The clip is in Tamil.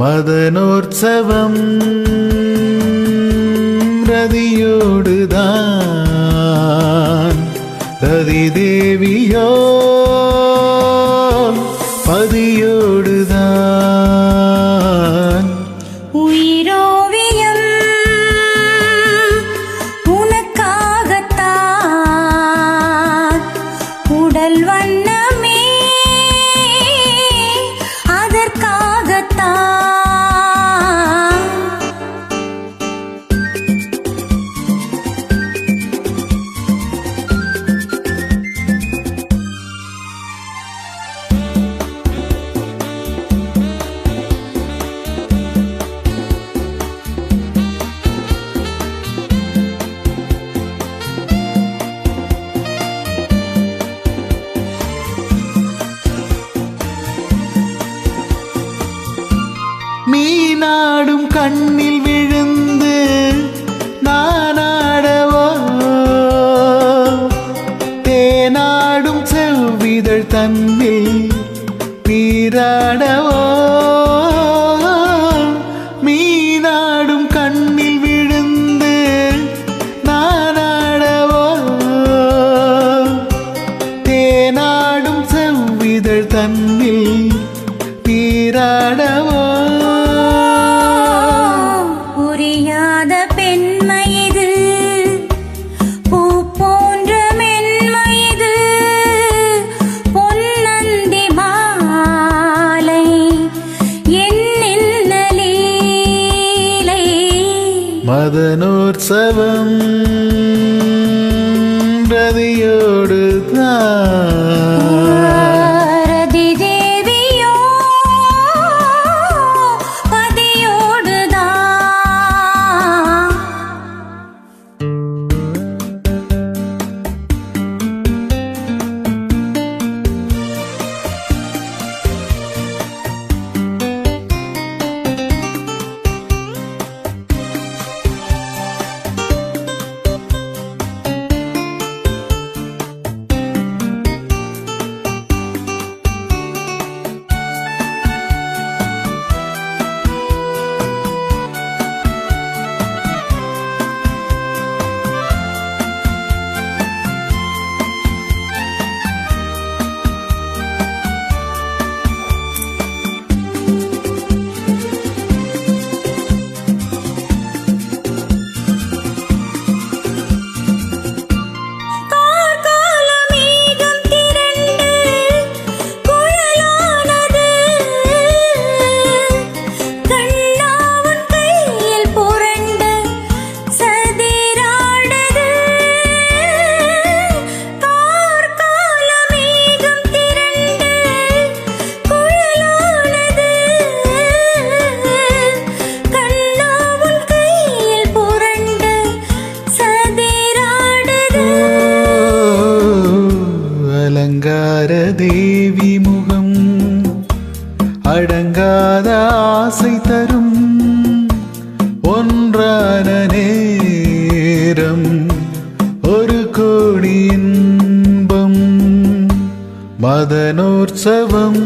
மதனோற்சவம் ரதியோடுதான் ரதி தேவியோ பதியோடுதான் உயிரோவியம் உனக்காகத்தான் உடல் வண்ணமே அதற்காகத்தான் மீனாடும் கண்ணில் விழுந்து நானாடவோ தேனாடும் செவ்விதழ் தன்னில் நீராடவோ மீனாடும் கண்ணில் விழுந்து நானாடவோ தேனாடும் செவ்விதழ் தன்னில் நீராடவோ புரியாத பெண்மைது பூ போன்ற மென்மைது பொன்னந்தி மாலை என்னென்ன லீலை மதனோற்சவம் ரதியோடு ரதி தேவியோ பதியோடுதான் அலங்கார தேவி முகம் அடங்காத ஆசை தரும் ஒன்றான நேரம் ஒரு கோடி இன்பம் மதனோற்சவம்